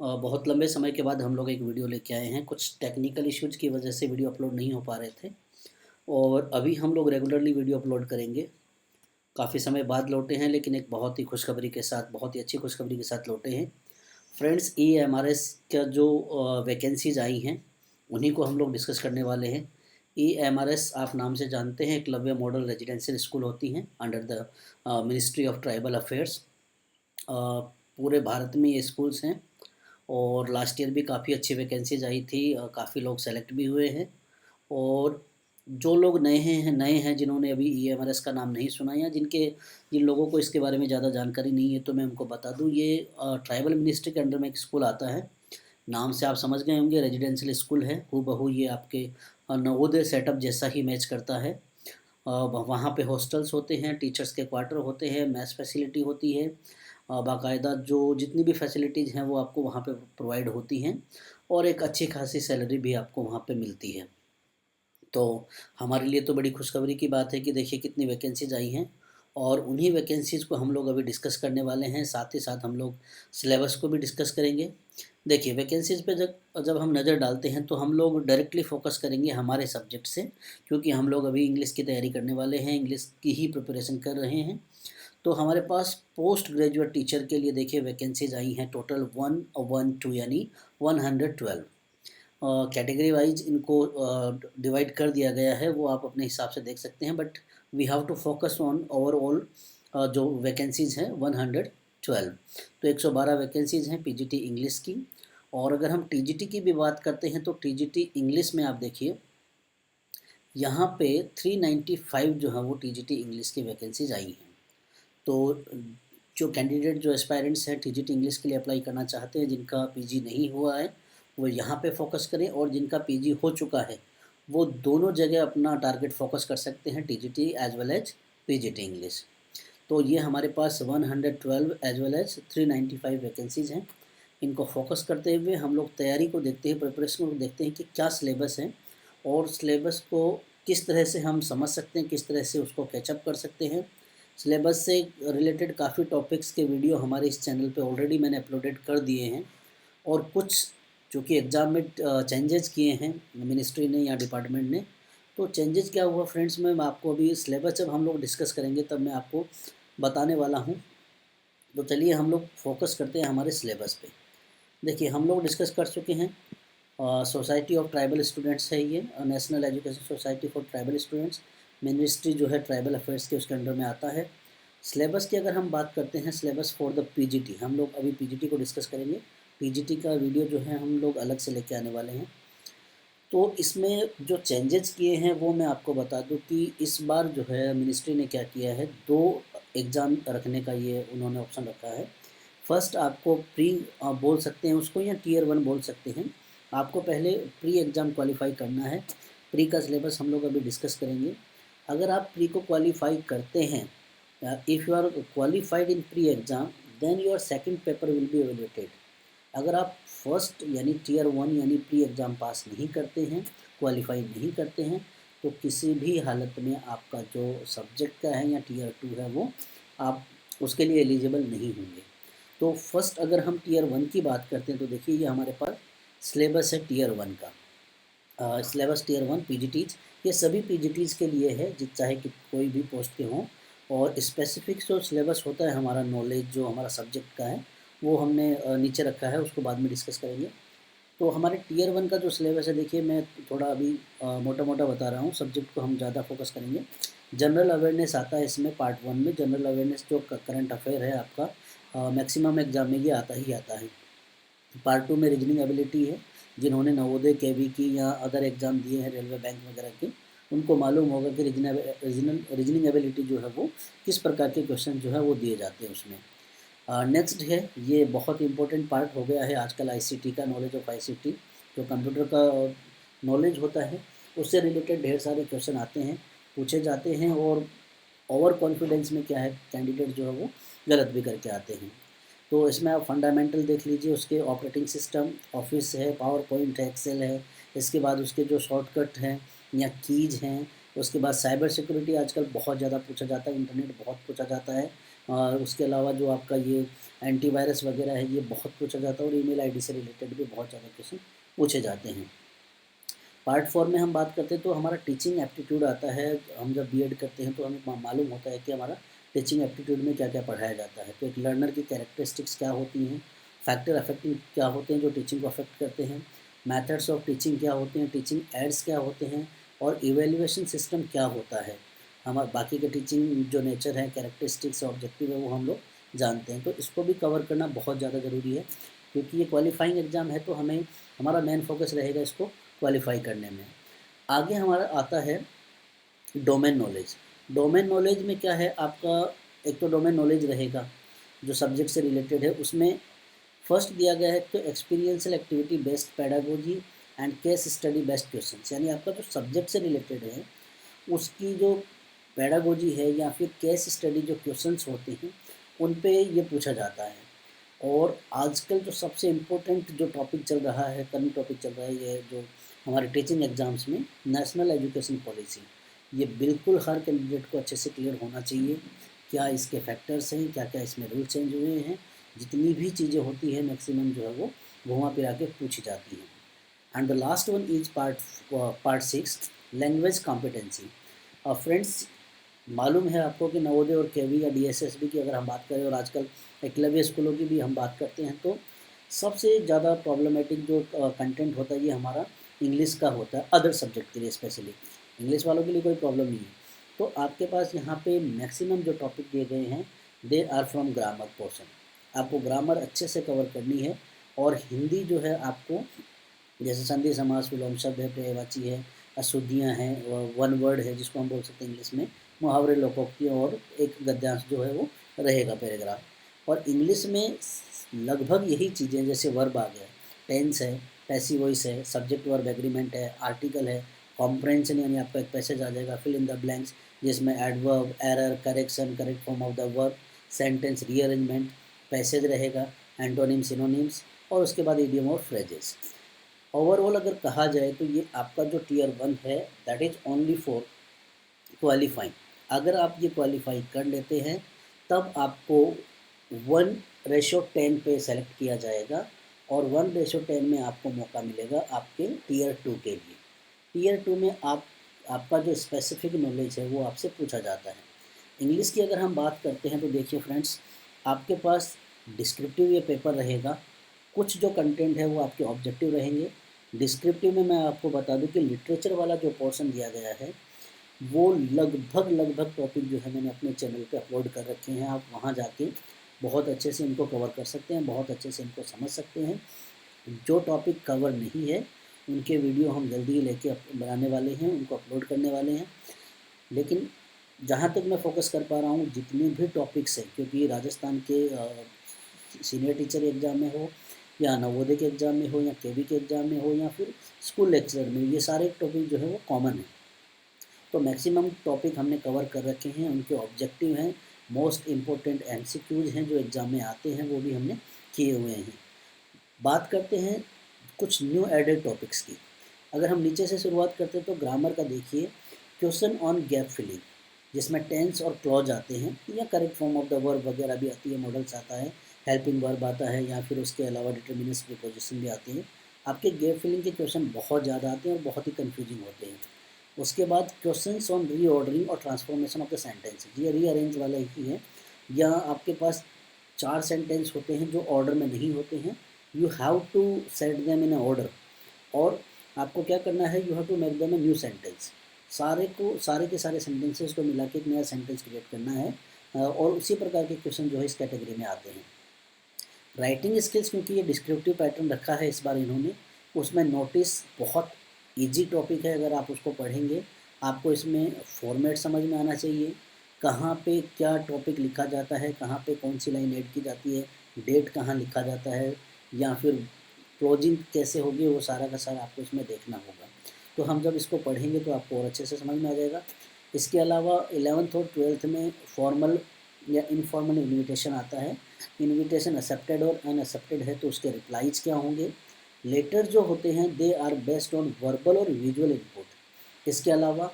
बहुत लंबे समय के बाद हम लोग एक वीडियो लेके आए हैं। कुछ टेक्निकल इश्यूज़ की वजह से वीडियो अपलोड नहीं हो पा रहे थे और अभी हम लोग रेगुलरली वीडियो अपलोड करेंगे। काफ़ी समय बाद लौटे हैं, लेकिन एक बहुत ही खुशखबरी के साथ, बहुत ही अच्छी खुशखबरी के साथ लौटे हैं। फ्रेंड्स, ईएमआरएस का जो वैकेंसीज़ आई हैं, उन्हीं को हम लोग डिस्कस करने वाले हैं। ईएमआरएस आप नाम से जानते हैं, एकलव्य मॉडल रेजिडेंशियल स्कूल होती हैं under the ministry of tribal affairs. पूरे भारत में ये स्कूल्स हैं और लास्ट ईयर भी काफ़ी अच्छी वैकेंसीज आई थी। काफ़ी लोग सेलेक्ट भी हुए हैं। और जो लोग नए हैं जिन्होंने अभी ईएमआरएस का नाम नहीं सुना या जिन लोगों को इसके बारे में ज़्यादा जानकारी नहीं है, तो मैं उनको बता दूं, ये ट्राइबल मिनिस्ट्री के अंडर में एक स्कूल आता है। नाम से आप समझ गए होंगे, रेजिडेंशियल स्कूल है। हूबहू ये आपके नवोदय सेटअप जैसा ही मैच करता है। वहाँ पे हॉस्टल्स होते हैं, टीचर्स के क्वार्टर होते हैं, मैस फैसिलिटी होती है। बाकायदा जो जितनी भी फैसिलिटीज़ हैं वो आपको वहाँ पे प्रोवाइड होती हैं और एक अच्छी खासी सैलरी भी आपको वहाँ पे मिलती है। तो हमारे लिए तो बड़ी खुशखबरी की बात है कि देखिए कितनी वैकेंसीज आई हैं और उन्हीं वैकेंसीज़ को हम लोग अभी डिस्कस करने वाले हैं। साथ ही साथ हम लोग सिलेबस को भी डिस्कस करेंगे। देखिए, वैकेंसीज़ पे जब जब हम नज़र डालते हैं तो हम लोग डायरेक्टली फ़ोकस करेंगे हमारे सब्जेक्ट से, क्योंकि हम लोग अभी इंग्लिश की तैयारी करने वाले हैं, इंग्लिश की ही प्रिपरेशन कर रहे हैं। तो हमारे पास पोस्ट ग्रेजुएट टीचर के लिए देखिए वैकेंसीज आई हैं टोटल 112 यानी 112। कैटेगरी वाइज इनको डिवाइड कर दिया गया है, वो आप अपने हिसाब से देख सकते हैं, but we have to focus on overall जो वैकेंसीज़ हैं 112। तो 112 वैकेंसीज़ हैं पीजीटी इंग्लिश की। और अगर हम टीजीटी की भी बात करते हैं तो टीजीटी इंग्लिश में आप देखिए यहाँ पे 395 जो है वो टीजीटी इंग्लिश की वैकेंसीज आई हैं। तो जो कैंडिडेट, जो एस्पायरेंट्स हैं टीजीटी इंग्लिश के लिए अप्लाई करना चाहते हैं, जिनका पीजी नहीं हुआ है वो यहाँ पे फोकस करें, और जिनका पीजी हो चुका है वो दोनों जगह अपना टारगेट फोकस कर सकते हैं, TGT as well as PGT English. तो ये हमारे पास 112 एज वेल एज 395 वैकेंसीज़ हैं। इनको फोकस करते हुए हम लोग तैयारी को देखते हैं, प्रिपरेशन को देखते हैं कि क्या सिलेबस है और सिलेबस को किस तरह से हम समझ सकते हैं, किस तरह से उसको कैचअप कर सकते हैं। सिलेबस से रिलेटेड काफ़ी टॉपिक्स के वीडियो हमारे इस चैनल पे ऑलरेडी मैंने अपलोडेड कर दिए हैं, और कुछ जो कि एग्ज़ाम में चेंजेस किए हैं मिनिस्ट्री ने या डिपार्टमेंट ने। तो चेंजेस क्या हुआ फ्रेंड्स, मैं आपको अभी सिलेबस जब हम लोग डिस्कस करेंगे तब मैं आपको बताने वाला हूँ। तो चलिए हम लोग फोकस करते हैं हमारे सिलेबस पे। देखिए, हम लोग डिस्कस कर चुके हैं सोसाइटी ऑफ ट्राइबल स्टूडेंट्स है, ये national education society for tribal students. Ministry जो है ट्राइबल अफेयर्स के उसके अंडर में आता है। सिलेबस की अगर हम बात करते हैं, सिलेबस फॉर द पीजीटी, हम लोग अभी पीजीटी को डिस्कस करेंगे। पीजीटी का वीडियो जो है हम लोग अलग से लेके आने वाले हैं। तो इसमें जो चेंजेस किए हैं वो मैं आपको बता दूं कि इस बार जो है मिनिस्ट्री ने क्या किया है, दो एग्ज़ाम रखने का ये उन्होंने ऑप्शन रखा है। फर्स्ट आपको प्री बोल सकते हैं उसको, या टियर 1 बोल सकते हैं। आपको पहले प्री एग्ज़ाम क्वालिफाई करना है। प्री का सिलेबस हम लोग अभी डिस्कस करेंगे। अगर आप प्री को क्वालिफाई करते हैं, if you are qualified in pre exam, then your second paper will be evaluated. अगर आप फर्स्ट यानी टियर 1 यानी प्री एग्ज़ाम पास नहीं करते हैं, क्वालिफाई नहीं करते हैं, तो किसी भी हालत में आपका जो सब्जेक्ट का है या टियर 2 है वो आप उसके लिए एलिजिबल नहीं होंगे। तो फर्स्ट अगर हम टियर 1 की बात करते हैं तो देखिए ये हमारे पास सिलेबस है टियर 1 का। सिलेबस टियर 1 पीजीटीज, ये सभी पीजीटीज के लिए है, जिस चाहे कि कोई भी पोस्ट के हों। और स्पेसिफिक जो सिलेबस होता है हमारा, नॉलेज जो हमारा सब्जेक्ट का है वो हमने नीचे रखा है, उसको बाद में डिस्कस करेंगे। तो हमारे टियर 1 का जो सिलेबस है, देखिए मैं थोड़ा अभी मोटा मोटा बता रहा हूँ, सब्जेक्ट को हम ज़्यादा फोकस करेंगे। जनरल अवेयरनेस आता है इसमें पार्ट 1 में। जनरल अवेयरनेस जो करंट अफेयर है आपका, मैक्सिमम एग्जाम में ये आता ही आता है। पार्ट 2 में रीजनिंग एबिलिटी है। जिन्होंने नवोदय केवी की या अदर एग्ज़ाम दिए हैं रेलवे बैंक वगैरह के, उनको मालूम होगा कि रीजनिंग एबिलिटी जो है वो किस प्रकार के क्वेश्चन जो है वो दिए जाते हैं उसमें। नेक्स्ट है, ये बहुत इंपॉर्टेंट पार्ट हो गया है आजकल, आईसीटी का, नॉलेज ऑफ आईसीटी। जो कंप्यूटर का नॉलेज होता है उससे रिलेटेड ढेर सारे क्वेश्चन आते हैं, पूछे जाते हैं, और ओवर कॉन्फिडेंस में क्या है, कैंडिडेट जो है वो गलत भी करके आते हैं। तो इसमें आप फंडामेंटल देख लीजिए, उसके ऑपरेटिंग सिस्टम, ऑफिस है, पावर पॉइंट है, एक्सेल है। इसके बाद उसके जो शॉर्टकट हैं या कीज हैं। उसके बाद साइबर सिक्योरिटी आजकल बहुत ज़्यादा पूछा जाता है, इंटरनेट बहुत पूछा जाता है। और उसके अलावा जो आपका ये एंटीवायरस वगैरह है ये बहुत पूछा जाता है, और ईमेल आईडी से रिलेटेड भी बहुत ज़्यादा क्वेश्चन पूछे जाते हैं। पार्ट 4 में हम बात करते हैं तो हमारा टीचिंग एप्टीट्यूड आता है। हम जब बीएड करते हैं तो हमें मालूम होता है कि हमारा टीचिंग एप्टीट्यूड में क्या क्या पढ़ाया जाता है। तो एक लर्नर की कैरेक्टरिस्टिक्स क्या होती हैं, फैक्टर अफेक्टिंग क्या होते हैं जो टीचिंग को अफेक्ट करते हैं, मेथड्स ऑफ टीचिंग क्या होते हैं, टीचिंग एड्स क्या होते हैं, और इवेल्युएशन सिस्टम क्या होता है। हमारे बाकी के टीचिंग जो नेचर है, कैरेक्टरिस्टिक्स, ऑब्जेक्टिव है, वो हम लोग जानते हैं। तो इसको भी कवर करना बहुत ज़्यादा ज़रूरी है, क्योंकि ये क्वालिफाइंग एग्ज़ाम है तो हमें हमारा मेन फोकस रहेगा इसको क्वालिफाई करने में। आगे हमारा आता है डोमेन नॉलेज। डोमेन नॉलेज में क्या है आपका, एक तो डोमेन नॉलेज रहेगा जो सब्जेक्ट से रिलेटेड है। उसमें फर्स्ट दिया गया है तो experiential activity based pedagogy and case study based questions, यानी आपका जो सब्जेक्ट से रिलेटेड है उसकी जो पेडागोजी है या फिर केस स्टडी जो क्वेश्चंस होते हैं उन पे ये पूछा जाता है। और आजकल जो सबसे इम्पोर्टेंट जो टॉपिक चल रहा है, करंट टॉपिक चल रहा है, ये जो हमारे टीचिंग एग्ज़ाम्स में नेशनल एजुकेशन पॉलिसी, ये बिल्कुल हर कैंडिडेट को अच्छे से क्लियर होना चाहिए। क्या इसके फैक्टर्स हैं, क्या क्या इसमें रूल चेंज हुए हैं, जितनी भी चीज़ें होती हैं मैक्सिमम जो है वो घुमा फिरा के पूछी जाती हैं। And the last one is part 6 language competency. Friends, मालूम है आपको कि नवोदय और केवी या डीएसएसबी की अगर हम बात करें और आजकल एकलव्य स्कूलों की भी हम बात करते हैं, तो सबसे ज़्यादा प्रॉब्लमेटिक जो कंटेंट होता है ये हमारा इंग्लिश का होता है। अदर सब्जेक्ट के लिए स्पेशली, इंग्लिश वालों के लिए कोई प्रॉब्लम नहीं है। तो आपके पास यहाँ पे मैक्सिमम जो टॉपिक दिए गए हैं they are from grammar portion. आपको ग्रामर अच्छे से कवर करनी है। और हिंदी जो है आपको, जैसे संधि समास, विलोम शब्द है, पर्यायवाची है, अशुद्धियाँ हैं, वन वर्ड है जिसको हम बोल सकते हैं इंग्लिश में, मुहावरे, लोकोक्ति, और एक गद्यांश जो है वो रहेगा पैराग्राफ। और इंग्लिश में लगभग यही चीज़ें, जैसे वर्ब आ गया, टेंस है, पैसिव वॉइस है, सब्जेक्ट वर्ब एग्रीमेंट है, आर्टिकल है, कॉम्प्रहेंशन यानी आपका एक पैसेज आ जाएगा, फिल इन द ब्लैंक्स जिसमें adverb, error, correction, correct form of the verb, sentence rearrangement, passage रहेगा, एंटोनिम, सिनोनिम्स, और उसके बाद इडियम और फ्रेजेस। ओवरऑल अगर कहा जाए तो ये आपका जो टीयर 1 है that is only for qualifying. अगर आप ये क्वालिफाई कर लेते हैं तब आपको 1:10 पे सेलेक्ट किया जाएगा, और 1:10 में आपको मौका मिलेगा आपके टीयर 2 के लिए। टीयर 2 में आपका जो स्पेसिफिक नॉलेज है वो आपसे पूछा जाता है। इंग्लिश की अगर हम बात करते हैं तो देखिए फ्रेंड्स, आपके पास डिस्क्रिप्टिव ये पेपर रहेगा। कुछ जो कंटेंट है वो आपके ऑब्जेक्टिव रहेंगे। डिस्क्रिप्टिव में मैं आपको बता दूं कि लिटरेचर वाला जो पोर्शन दिया गया है वो लगभग टॉपिक जो है मैंने अपने चैनल पे अपलोड कर रखे हैं। आप वहाँ जाके बहुत अच्छे से इनको कवर कर सकते हैं, बहुत अच्छे से इनको समझ सकते हैं। जो टॉपिक कवर नहीं है उनके वीडियो हम जल्दी ही लेके बनाने वाले हैं, उनको अपलोड करने वाले हैं। लेकिन जहाँ तक मैं फोकस कर पा रहा हूँ, जितने भी टॉपिक्स हैं, क्योंकि राजस्थान के सीनियर टीचर एग्ज़ाम में हो, या नवोदय के एग्ज़ाम में हो, या केवी के एग्ज़ाम में हो, या फिर स्कूल लेक्चरर में, ये सारे टॉपिक जो है वो कॉमन है। तो मैक्सिमम टॉपिक हमने कवर कर रखे हैं, उनके ऑब्जेक्टिव हैं, मोस्ट इम्पोर्टेंट एमसीक्यूज हैं जो एग्ज़ाम में आते हैं वो भी हमने किए हुए हैं। बात करते हैं कुछ न्यू एडेड टॉपिक्स की। अगर हम नीचे से शुरुआत करते हैं तो ग्रामर का देखिए, क्वेश्चन ऑन गैप फिलिंग, जिसमें टेंस और क्लॉज आते हैं, या correct form of the verb वगैरह भी आती है, मॉडल्स आता है, हेल्पिंग वर्ब आता है, या फिर उसके अलावा डिटर्मिनस प्रीपोजिशन भी आते हैं। आपके गैप फिलिंग के क्वेश्चन बहुत ज़्यादा आते हैं और बहुत ही कन्फ्यूजिंग होते हैं। उसके बाद क्वेश्चंस ऑन रीऑर्डरिंग और ट्रांसफॉर्मेशन ऑफ द सेंटेंस, ये रीअरेंज वाला ही है। या आपके पास 4 सेंटेंस होते हैं जो ऑर्डर में नहीं होते हैं, you have to set them in order, और आपको क्या करना है, you have to make them a new sentence. सारे के सारे सेंटेंसेस को मिला के एक नया सेंटेंस क्रिएट करना है। और उसी प्रकार के क्वेश्चन जो है इस कैटेगरी में आते हैं। राइटिंग स्किल्स, क्योंकि ये डिस्क्रिप्टिव पैटर्न रखा है इस बार इन्होंने, उसमें नोटिस बहुत इजी टॉपिक है। अगर आप उसको पढ़ेंगे, आपको इसमें फॉर्मेट समझ में आना चाहिए, कहाँ पे क्या टॉपिक लिखा जाता है, कहाँ पे कौन सी लाइन ऐड की जाती है, डेट कहाँ लिखा जाता है, या फिर क्लोजिंग कैसे होगी, वो सारा का सारा आपको इसमें देखना होगा। तो हम जब इसको पढ़ेंगे तो आपको और अच्छे से समझ में आ जाएगा। इसके अलावा 11th और 12th में फॉर्मल या इनफॉर्मल इन्विटेशन आता है। इन्विटेशन एक्सेप्टेड और अनएक्सेप्टेड है तो उसके रिप्लाईज क्या होंगे। लेटर जो होते हैं they are based on verbal और विजुअल इनपुट। इसके अलावा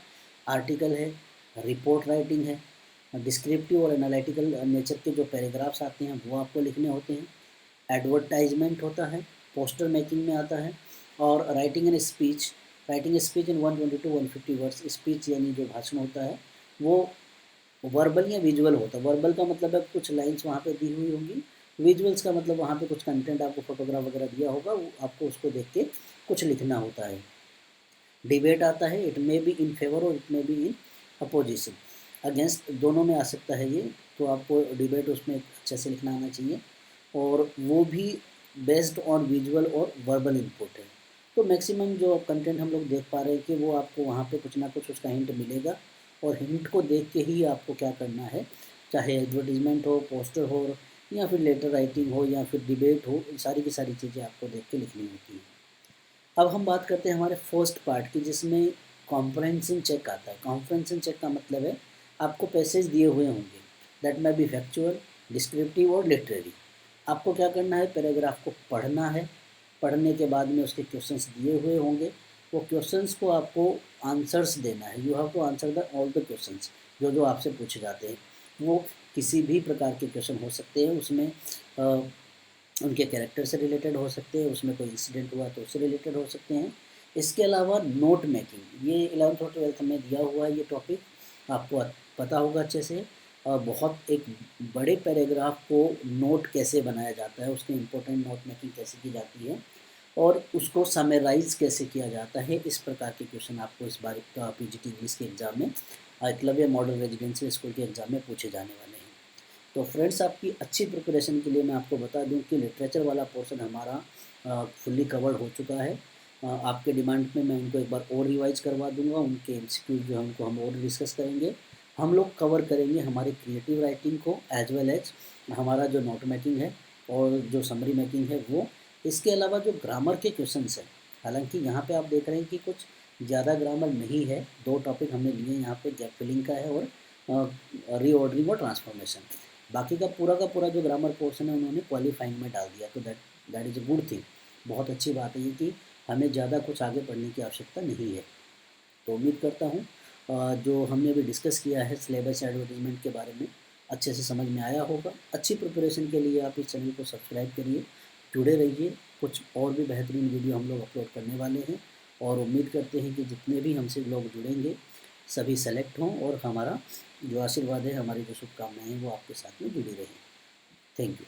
आर्टिकल है, रिपोर्ट राइटिंग है, डिस्क्रिप्टिव और एनालिटिकल नेचर के जो पैराग्राफ्स आते हैं वो आपको लिखने होते हैं। एडवर्टाइजमेंट होता है, पोस्टर मेकिंग में आता है, और writing and speech. Writing speech in 120 to 150 words. Speech यानी जो भाषण होता है वो वर्बल या विजुअल होता है। वर्बल का मतलब है कुछ लाइंस वहाँ पे दी हुई होंगी, विजुअल्स का मतलब वहाँ पे कुछ कंटेंट आपको फोटोग्राफ वगैरह दिया होगा, वो आपको उसको देख के कुछ लिखना होता है। डिबेट आता है, it may be in favour और it may be in opposition, against दोनों में आ सकता है ये। तो आपको डिबेट उसमें अच्छे से लिखना आना चाहिए, और वो भी बेस्ड ऑन विजुअल और वर्बल इनपुट है। तो मैक्सिमम जो कंटेंट हम लोग देख पा रहे हैं कि वो आपको वहाँ पे कुछ ना कुछ उसका हिंट मिलेगा, और हिंट को देख के ही आपको क्या करना है, चाहे एडवर्टीजमेंट हो, पोस्टर हो, या फिर लेटर राइटिंग हो, या फिर डिबेट हो, सारी की सारी चीज़ें आपको देख के लिखनी होती है। अब हम बात करते हैं हमारे फर्स्ट पार्ट की, जिसमें कॉम्प्रहेंशन चेक आता है। कॉम्प्रहेंशन चेक का मतलब है आपको पैसेज दिए हुए होंगे, that may be factual, descriptive और लिटरेरी। आपको क्या करना है, पैराग्राफ को पढ़ना है। पढ़ने के बाद में उसके क्वेश्चंस दिए हुए होंगे, वो क्वेश्चंस को आपको आंसर्स देना है। You have to answer the all the questions जो जो आपसे पूछे जाते हैं। वो किसी भी प्रकार के क्वेश्चन हो सकते हैं, उसमें उनके कैरेक्टर से रिलेटेड हो सकते हैं, उसमें कोई इंसिडेंट हुआ तो उससे रिलेटेड हो सकते हैं। इसके अलावा नोट मेकिंग, ये 11th और 12th में दिया हुआ है ये टॉपिक, आपको पता होगा अच्छे से। बहुत एक बड़े पैराग्राफ को नोट कैसे बनाया जाता है, उसके इम्पोर्टेंट नोट मेकिंग कैसे की जाती है, और उसको समराइज कैसे किया जाता है, इस प्रकार के क्वेश्चन आपको इस बार का पीजीटी इंग्लिश के एग्ज़ाम में, एकलव्य मॉडल रेजिडेंशियल स्कूल के एग्ज़ाम में पूछे जाने वाले हैं। तो फ्रेंड्स, आपकी अच्छी प्रिपरेशन के लिए मैं आपको बता दूं कि लिटरेचर वाला पोर्शन हमारा फुल्ली कवर्ड हो चुका है। आपके डिमांड में मैं उनको एक बार और रिवाइज करवा दूंगा, उनके एमसीक्यू जो है उनको हम और डिस्कस करेंगे। हम लोग कवर करेंगे हमारी क्रिएटिव राइटिंग को, एज वेल एज हमारा जो नोट मेकिंग है और जो समरी मेकिंग है वो। इसके अलावा जो ग्रामर के क्वेश्चंस हैं, हालांकि यहाँ पे आप देख रहे हैं कि कुछ ज़्यादा ग्रामर नहीं है। 2 टॉपिक हमने लिए यहाँ पे, गैप फिलिंग का है और रीऑर्डरिंग और ट्रांसफॉर्मेशन। बाकी का पूरा जो ग्रामर पोर्शन है उन्होंने क्वालिफाइंग में डाल दिया, तो that is a good thing. बहुत अच्छी बात है ये कि हमें ज़्यादा कुछ आगे पढ़ने की आवश्यकता नहीं है। तो उम्मीद करता हूँ जो हमने अभी डिस्कस किया है सिलेबस एडवर्टीजमेंट के बारे में अच्छे से समझ में आया होगा। अच्छी प्रिपरेशन के लिए आप इस चैनल को सब्सक्राइब करिए, जुड़े रहिए। कुछ और भी बेहतरीन वीडियो हम लोग अपलोड करने वाले हैं, और उम्मीद करते हैं कि जितने भी हमसे लोग जुड़ेंगे सभी सेलेक्ट हों, और हमारा जो आशीर्वाद है, हमारी जो शुभकामनाएं हैं वो आपके साथ में जुड़ी रहें। Thank you.